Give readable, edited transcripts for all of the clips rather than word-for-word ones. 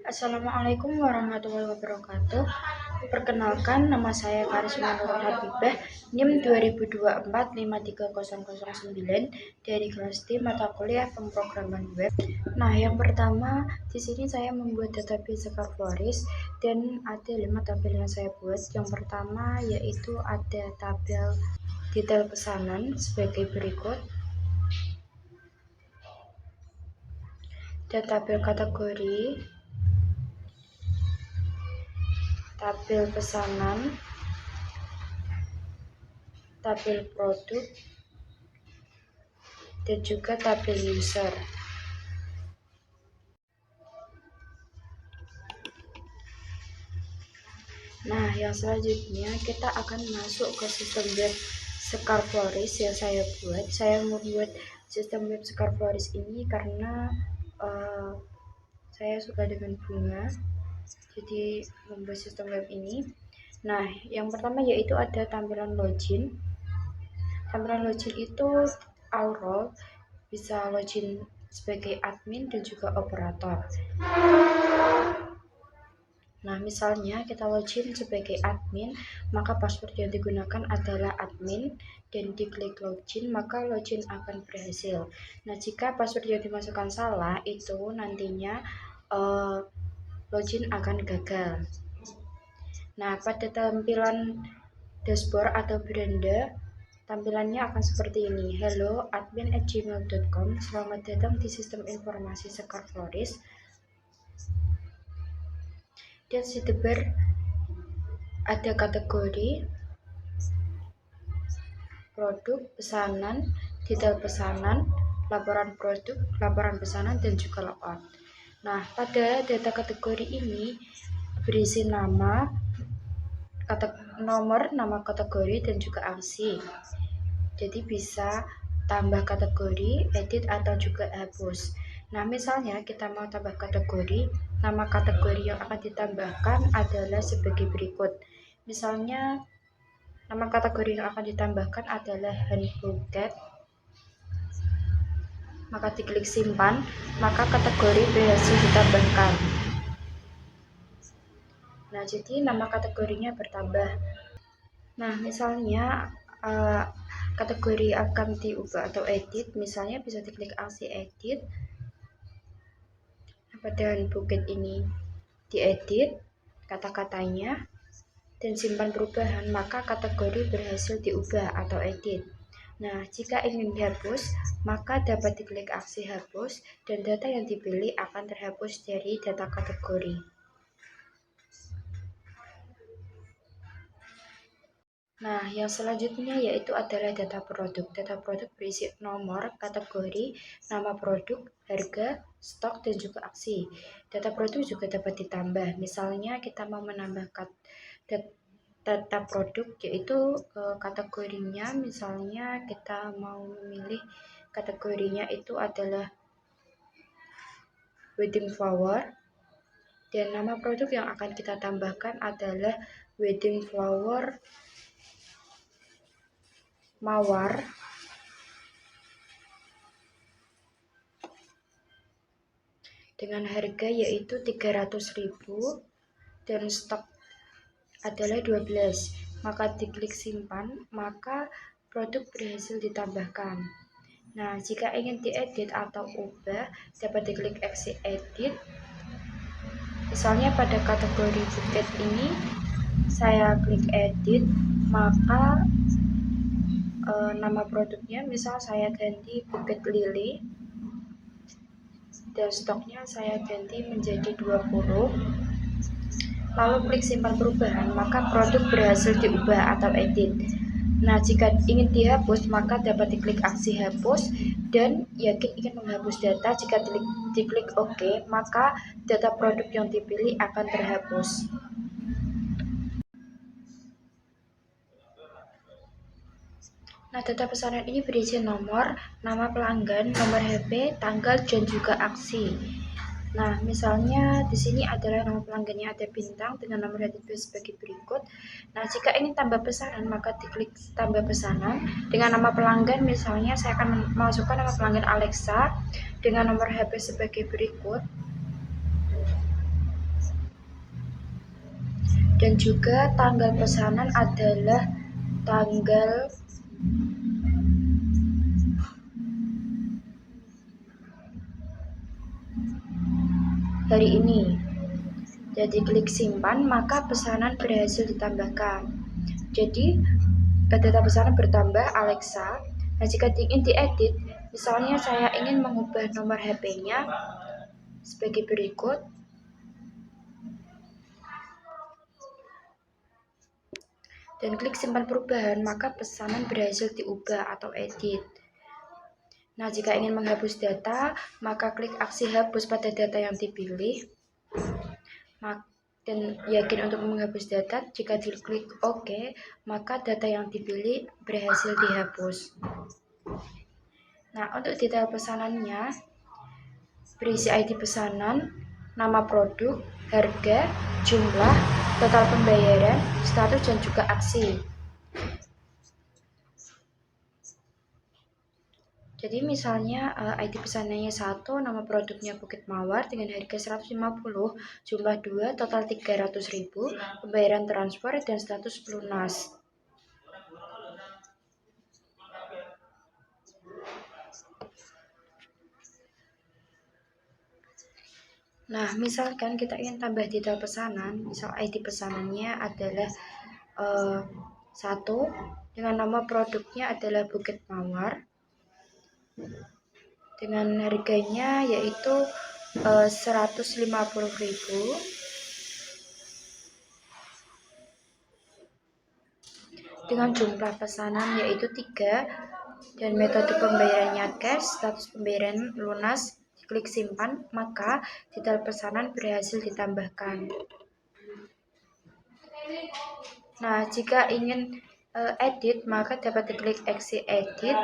Assalamualaikum warahmatullahi wabarakatuh. Perkenalkan, nama saya Karisma Nurul Habibah, NIM 2024-53009 dari kelas D mata kuliah pemrograman web. Nah, yang pertama di sini saya membuat database Sekar Floris dan ada 5 tabel yang saya buat. Yang pertama yaitu ada tabel detail pesanan sebagai berikut. Ada tabel kategori, tabel pesanan, tabel produk, dan juga tabel user. Nah, yang selanjutnya kita akan masuk ke sistem web Sekar Floris yang saya buat. Saya membuat sistem web Sekar Floris ini karena saya suka dengan bunga, jadi membuat sistem web ini. Nah, yang pertama yaitu ada tampilan login. Tampilan login itu all role, bisa login sebagai admin dan juga operator. Nah, misalnya kita login sebagai admin, maka password yang digunakan adalah admin dan diklik login, maka login akan berhasil. Nah, jika password yang dimasukkan salah, itu nantinya login akan gagal. Nah, pada tampilan dashboard atau beranda, tampilannya akan seperti ini. Hello, admin@gmail.com. Selamat datang di sistem informasi Sekar Floris. Dan di sidebar ada kategori, produk, pesanan, detail pesanan, laporan produk, laporan pesanan, dan juga logout. Nah, pada data kategori ini berisi nama, nomor, nama kategori, dan juga aksi. Jadi bisa tambah kategori, edit, atau juga hapus. Nah, misalnya kita mau tambah kategori, nama kategori yang akan ditambahkan adalah sebagai berikut. Misalnya, nama kategori yang akan ditambahkan adalah handphone cat. Maka diklik simpan, maka kategori berhasil ditambahkan. Nah, jadi nama kategorinya bertambah. Nah, misalnya kategori akan diubah atau edit, misalnya bisa diklik aksi edit. Pada buket ini diedit kata-katanya dan simpan perubahan, maka kategori berhasil diubah atau edit. Nah, jika ingin dihapus, maka dapat diklik aksi hapus dan data yang dipilih akan terhapus dari data kategori. Nah, yang selanjutnya yaitu adalah data produk. Data produk berisi nomor, kategori, nama produk, harga, stok, dan juga aksi. Data produk juga dapat ditambah. Misalnya kita mau menambahkan data produk yaitu kategorinya, misalnya kita mau memilih kategorinya itu adalah wedding flower, dan nama produk yang akan kita tambahkan adalah wedding flower mawar dengan harga yaitu 300.000 dan stok adalah 12. Maka diklik simpan, maka produk berhasil ditambahkan. Nah, jika ingin diedit atau ubah, dapat diklik aksi edit. Misalnya pada kategori buket ini saya klik edit, maka nama produknya misal saya ganti buket lili dan stoknya saya ganti menjadi 20, lalu klik simpan perubahan, maka produk berhasil diubah atau edit. Nah, jika ingin dihapus, maka dapat diklik aksi hapus dan yakin ingin menghapus data. Jika diklik OK, maka data produk yang dipilih akan terhapus. Nah, data pesanan ini berisi nomor, nama pelanggan, nomor HP, tanggal, dan juga aksi. Nah, misalnya di sini adalah nama pelanggannya ada bintang dengan nomor HTTP sebagai berikut. Nah, jika ingin tambah pesanan, maka diklik tambah pesanan dengan nama pelanggan. Misalnya saya akan memasukkan nama pelanggan Alexa dengan nomor HP sebagai berikut. Dan juga tanggal pesanan adalah tanggal hari ini. Jadi klik simpan, maka pesanan berhasil ditambahkan. Jadi data pesanan bertambah Alexa. Nah, jika ingin diedit, misalnya saya ingin mengubah nomor HP-nya sebagai berikut. Dan klik simpan perubahan, maka pesanan berhasil diubah atau edit. Nah, jika ingin menghapus data, maka klik aksi hapus pada data yang dipilih. Dan yakin untuk menghapus data, jika diklik OK, maka data yang dipilih berhasil dihapus. Nah, untuk detail pesanannya, berisi ID pesanan, nama produk, harga, jumlah, total pembayaran, status, dan juga aksi. Jadi misalnya ID pesanannya 1, nama produknya Bukit Mawar dengan harga 150, jumlah 2, total 300.000, pembayaran transfer, dan status lunas. Nah, misalkan kita ingin tambah detail pesanan, misal ID pesanannya adalah 1, dengan nama produknya adalah Bukit Mawar, dengan harganya yaitu 150.000, dengan jumlah pesanan yaitu 3, dan metode pembayarannya cash, status pembayaran lunas. Klik simpan, maka detail pesanan berhasil ditambahkan. Nah, jika ingin edit, maka dapat diklik aksi edit.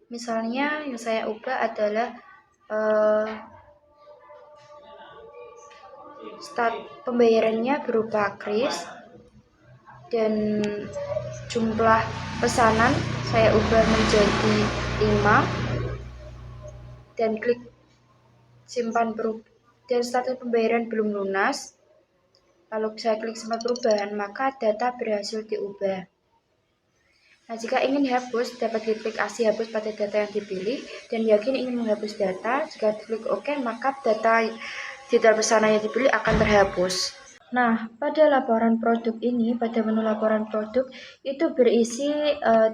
Misalnya yang saya ubah adalah start pembayarannya berupa kris, dan jumlah pesanan saya ubah menjadi 5, dan klik simpan dan status pembayaran belum lunas. Lalu saya klik simpan perubahan, maka data berhasil diubah. Nah, jika ingin hapus, dapat diklik aksi hapus pada data yang dipilih, dan yakin ingin menghapus data, jika diklik OK, maka data pesanan yang dipilih akan terhapus. Nah, pada laporan produk ini, pada menu laporan produk, itu berisi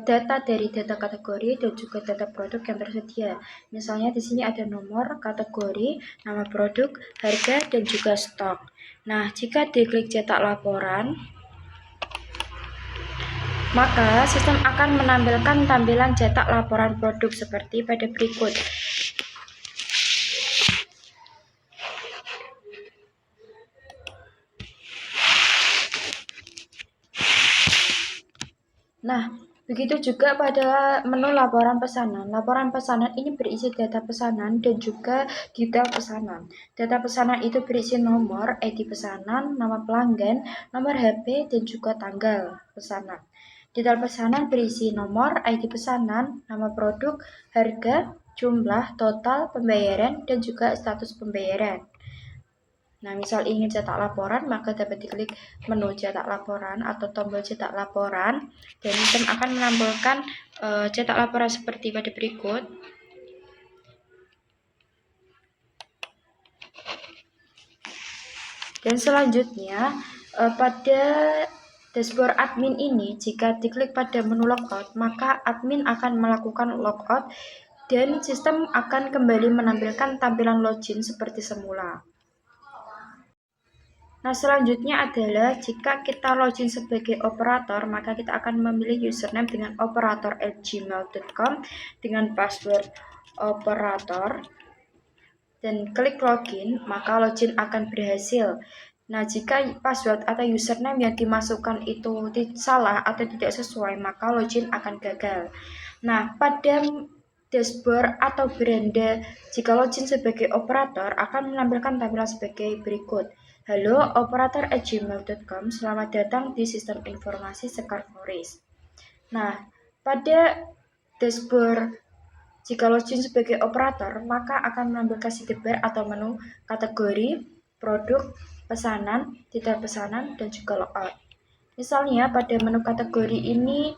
data dari data kategori dan juga data produk yang tersedia. Misalnya di sini ada nomor, kategori, nama produk, harga, dan juga stok. Nah, jika diklik cetak laporan, maka sistem akan menampilkan tampilan cetak laporan produk seperti pada berikut. Nah, begitu juga pada menu laporan pesanan. Laporan pesanan ini berisi data pesanan dan juga detail pesanan. Data pesanan itu berisi nomor, ID pesanan, nama pelanggan, nomor HP, dan juga tanggal pesanan. Detail pesanan berisi nomor, ID pesanan, nama produk, harga, jumlah, total, pembayaran, dan juga status pembayaran. Nah, misal ingin cetak laporan, maka dapat diklik menu cetak laporan atau tombol cetak laporan, dan sistem akan menampilkan cetak laporan seperti pada berikut. Dan selanjutnya, pada dashboard admin ini, jika diklik pada menu logout, maka admin akan melakukan logout dan sistem akan kembali menampilkan tampilan login seperti semula. Nah, selanjutnya adalah jika kita login sebagai operator, maka kita akan memilih username dengan operator@gmail.com dengan password operator, dan klik login, maka login akan berhasil. Nah, jika password atau username yang dimasukkan itu salah atau tidak sesuai, maka login akan gagal. Nah, pada dashboard atau beranda jika login sebagai operator akan menampilkan tampilan sebagai berikut. Halo, operator@gmail.com, selamat datang di sistem informasi Skarforis. Nah, pada dashboard jika login sebagai operator, maka akan menampilkan sidebar atau menu kategori, produk, pesanan, detail pesanan, dan juga logout. Misalnya pada menu kategori ini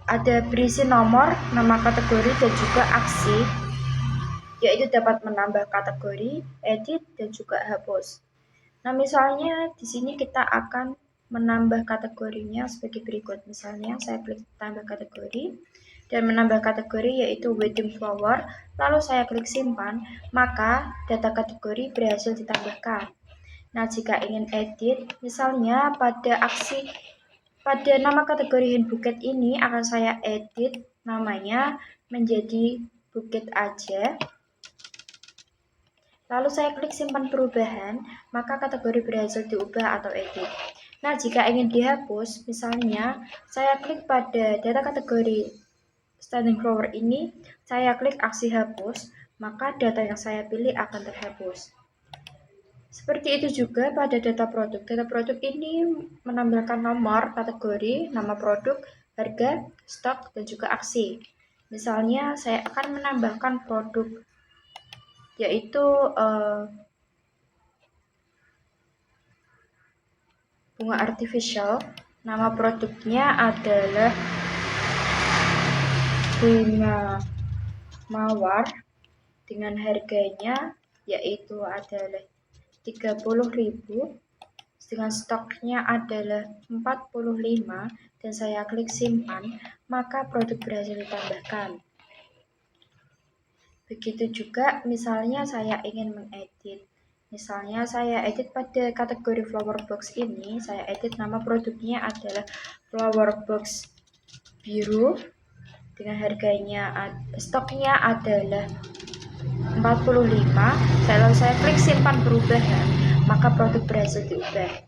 ada berisi nomor, nama kategori, dan juga aksi, yaitu dapat menambah kategori, edit, dan juga hapus. Nah, misalnya di sini kita akan menambah kategorinya sebagai berikut. Misalnya saya klik tambah kategori dan menambah kategori yaitu wedding flower, lalu saya klik simpan, maka data kategori berhasil ditambahkan. Nah, jika ingin edit, misalnya pada nama kategori hand bouquet ini akan saya edit namanya menjadi bukit aja. Lalu saya klik simpan perubahan, maka kategori berhasil diubah atau edit. Nah, jika ingin dihapus, misalnya saya klik pada data kategori standing flower ini, saya klik aksi hapus, maka data yang saya pilih akan terhapus. Seperti itu juga pada data produk. Data produk ini menampilkan nomor, kategori, nama produk, harga, stok, dan juga aksi. Misalnya saya akan menambahkan produk yaitu bunga artificial. Nama produknya adalah bunga mawar dengan harganya yaitu adalah 30.000, dengan stoknya adalah 45, dan saya klik simpan, maka produk berhasil ditambahkan. Begitu juga misalnya saya ingin mengedit. Misalnya saya edit pada kategori flower box ini, saya edit nama produknya adalah flower box biru dengan harganya stoknya adalah 45. Lalu saya klik simpan perubahan, maka produk berhasil diubah.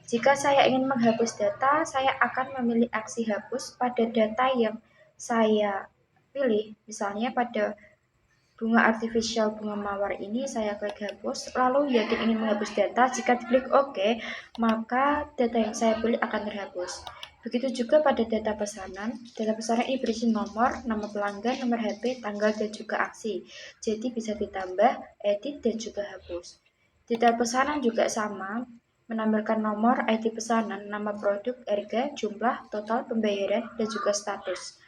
Jika saya ingin menghapus data, saya akan memilih aksi hapus pada data yang saya pilih. Misalnya pada bunga artificial bunga mawar ini saya klik hapus, lalu yakin ingin menghapus data. Jika diklik OK, maka data yang saya pilih akan terhapus. Begitu juga pada data pesanan. Data pesanan ini berisi nomor, nama pelanggan, nomor HP, tanggal, dan juga aksi. Jadi bisa ditambah, edit, dan juga hapus. Data pesanan juga sama, menampilkan nomor, ID pesanan, nama produk, harga, jumlah, total, pembayaran, dan juga status.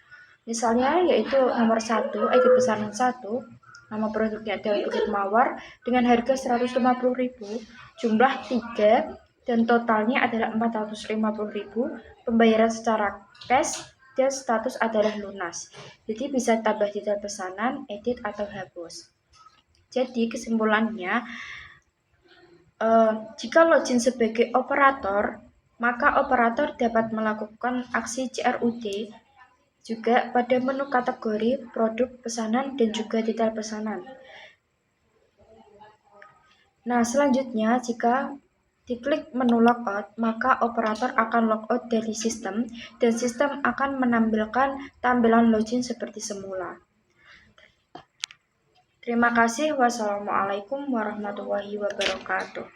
Misalnya yaitu nomor 1, ID pesanan 1, nama produknya adalah bukit mawar dengan harga 150.000, jumlah 3, dan totalnya adalah 450.000, pembayaran secara cash, dan status adalah lunas. Jadi bisa tambah detail pesanan, edit, atau hapus. Jadi kesimpulannya, jika login sebagai operator, maka operator dapat melakukan aksi CRUD juga pada menu kategori, produk, pesanan, dan juga detail pesanan. Nah, selanjutnya jika diklik menu logout, maka operator akan logout dari sistem dan sistem akan menampilkan tampilan login seperti semula. Terima kasih. Wassalamualaikum warahmatullahi wabarakatuh.